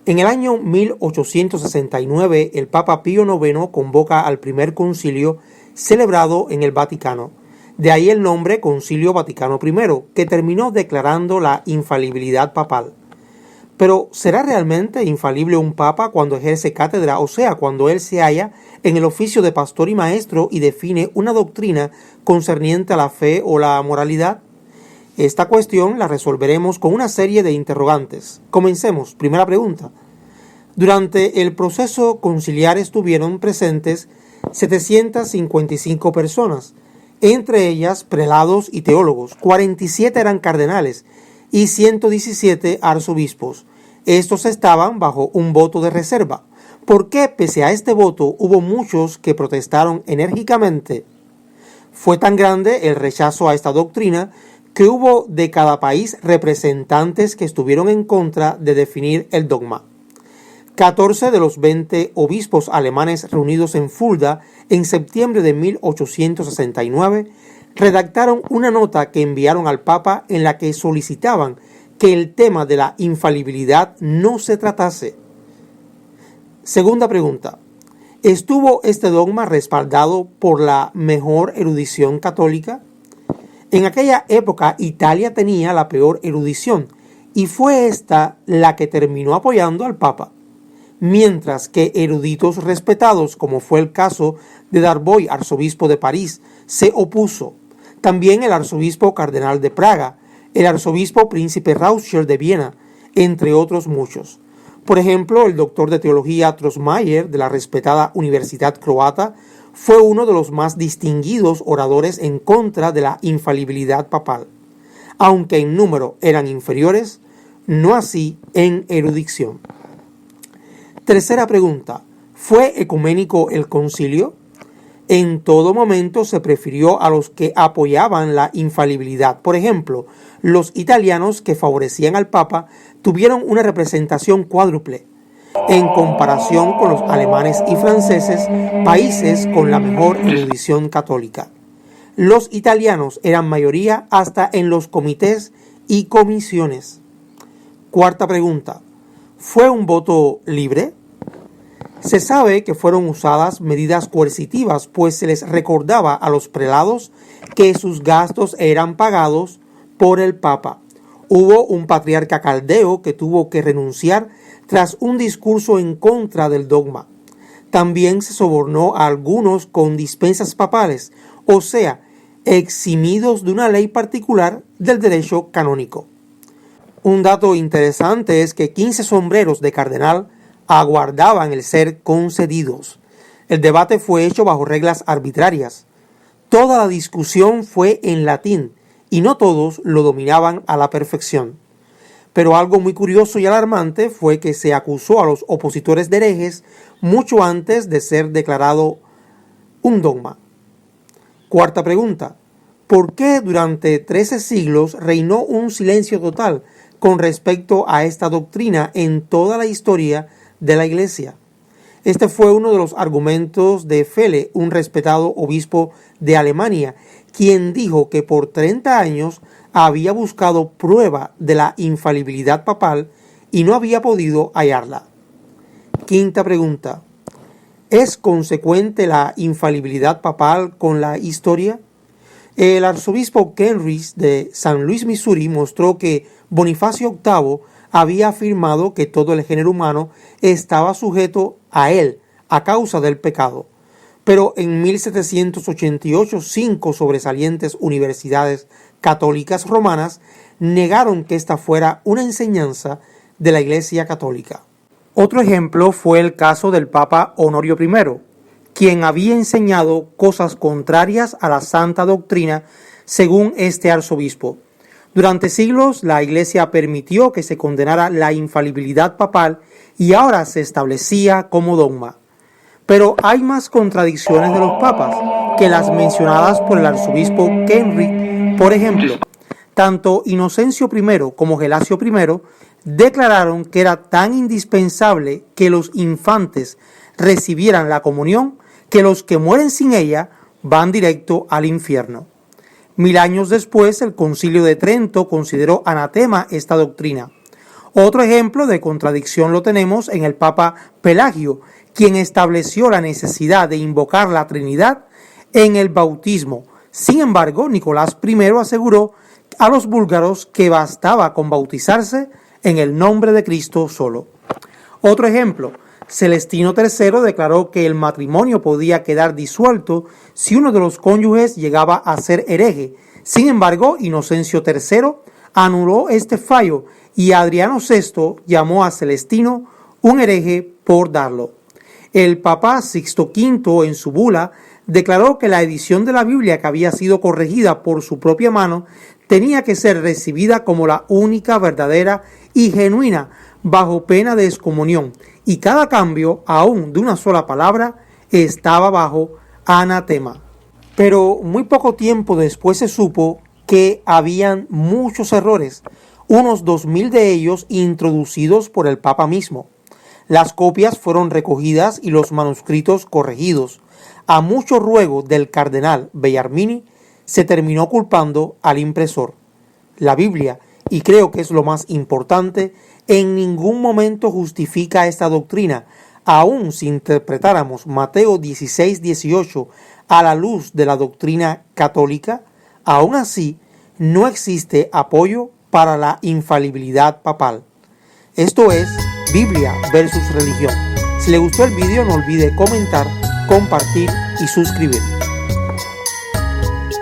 En el año 1869, el Papa Pío IX convoca al primer concilio celebrado en el Vaticano. De ahí el nombre Concilio Vaticano I, que terminó declarando la infalibilidad papal. Pero, ¿será realmente infalible un papa cuando ejerce cátedra, o sea, cuando él se halla en el oficio de pastor y maestro y define una doctrina concerniente a la fe o la moralidad? Esta cuestión la resolveremos con una serie de interrogantes. Comencemos. Primera pregunta. Durante el proceso conciliar estuvieron presentes 755 personas, entre ellas prelados y teólogos. 47 eran cardenales y 117 arzobispos. Estos estaban bajo un voto de reserva. ¿Por qué, pese a este voto, hubo muchos que protestaron enérgicamente? Fue tan grande el rechazo a esta doctrina que hubo de cada país representantes que estuvieron en contra de definir el dogma. 14 de los 20 obispos alemanes reunidos en Fulda en septiembre de 1869 redactaron una nota que enviaron al Papa en la que solicitaban que el tema de la infalibilidad no se tratase. Segunda pregunta. ¿Estuvo este dogma respaldado por la mejor erudición católica? En aquella época Italia tenía la peor erudición y fue esta la que terminó apoyando al Papa, mientras que eruditos respetados, como fue el caso de Darboy, arzobispo de París, se opuso. También el arzobispo cardenal de Praga, el arzobispo príncipe Rauscher de Viena, entre otros muchos. Por ejemplo, el doctor de teología Trosmayer, de la respetada Universidad Croata, fue uno de los más distinguidos oradores en contra de la infalibilidad papal. Aunque en número eran inferiores, no así en erudición. Tercera pregunta. ¿Fue ecuménico el concilio? En todo momento se prefirió a los que apoyaban la infalibilidad. Por ejemplo, los italianos que favorecían al Papa tuvieron una representación cuádruple, en comparación con los alemanes y franceses, países con la mejor erudición católica. Los italianos eran mayoría hasta en los comités y comisiones. Cuarta pregunta. ¿Fue un voto libre? Se sabe que fueron usadas medidas coercitivas, pues se les recordaba a los prelados que sus gastos eran pagados por el Papa. Hubo un patriarca caldeo que tuvo que renunciar tras un discurso en contra del dogma. También se sobornó a algunos con dispensas papales, o sea, eximidos de una ley particular del derecho canónico. Un dato interesante es que 15 sombreros de cardenal aguardaban el ser concedidos. El debate fue hecho bajo reglas arbitrarias. Toda la discusión fue en latín y no todos lo dominaban a la perfección. Pero algo muy curioso y alarmante fue que se acusó a los opositores de herejes mucho antes de ser declarado un dogma. Cuarta pregunta. ¿Por qué durante 13 siglos reinó un silencio total con respecto a esta doctrina en toda la historia de la Iglesia? Este fue uno de los argumentos de Fele, un respetado obispo de Alemania, quien dijo que por 30 años había buscado prueba de la infalibilidad papal y no había podido hallarla. Quinta pregunta. ¿Es consecuente la infalibilidad papal con la historia? El arzobispo Kenrich de San Luis, Missouri, mostró que Bonifacio VIII había afirmado que todo el género humano estaba sujeto a él a causa del pecado. Pero en 1788, 5 sobresalientes universidades católicas romanas negaron que esta fuera una enseñanza de la Iglesia Católica. Otro ejemplo fue el caso del Papa Honorio I, quien había enseñado cosas contrarias a la santa doctrina según este arzobispo. Durante siglos la Iglesia permitió que se condenara la infalibilidad papal y ahora se establecía como dogma. Pero hay más contradicciones de los papas que las mencionadas por el arzobispo Kenrich. Por ejemplo, tanto Inocencio I como Gelasio I declararon que era tan indispensable que los infantes recibieran la comunión que los que mueren sin ella van directo al infierno. 1000 años después, el Concilio de Trento consideró anatema esta doctrina. Otro ejemplo de contradicción lo tenemos en el Papa Pelagio, quien estableció la necesidad de invocar la Trinidad en el bautismo. Sin embargo, Nicolás I aseguró a los búlgaros que bastaba con bautizarse en el nombre de Cristo solo. Otro ejemplo, Celestino III declaró que el matrimonio podía quedar disuelto si uno de los cónyuges llegaba a ser hereje. Sin embargo, Inocencio III anuló este fallo y Adriano VI llamó a Celestino un hereje por darlo. El Papa Sixto V, en su bula, declaró que la edición de la Biblia que había sido corregida por su propia mano tenía que ser recibida como la única, verdadera y genuina, bajo pena de excomunión, y cada cambio, aún de una sola palabra, estaba bajo anatema. Pero muy poco tiempo después se supo que habían muchos errores, unos 2000 de ellos introducidos por el Papa mismo. Las copias fueron recogidas y los manuscritos corregidos. A mucho ruego del cardenal Bellarmini, se terminó culpando al impresor. La Biblia, y creo que es lo más importante, en ningún momento justifica esta doctrina, aun si interpretáramos Mateo 16:18 a la luz de la doctrina católica. Aún así, no existe apoyo para la infalibilidad papal. Esto es Biblia versus religión. Si le gustó el video, no olvide comentar, compartir y suscribir.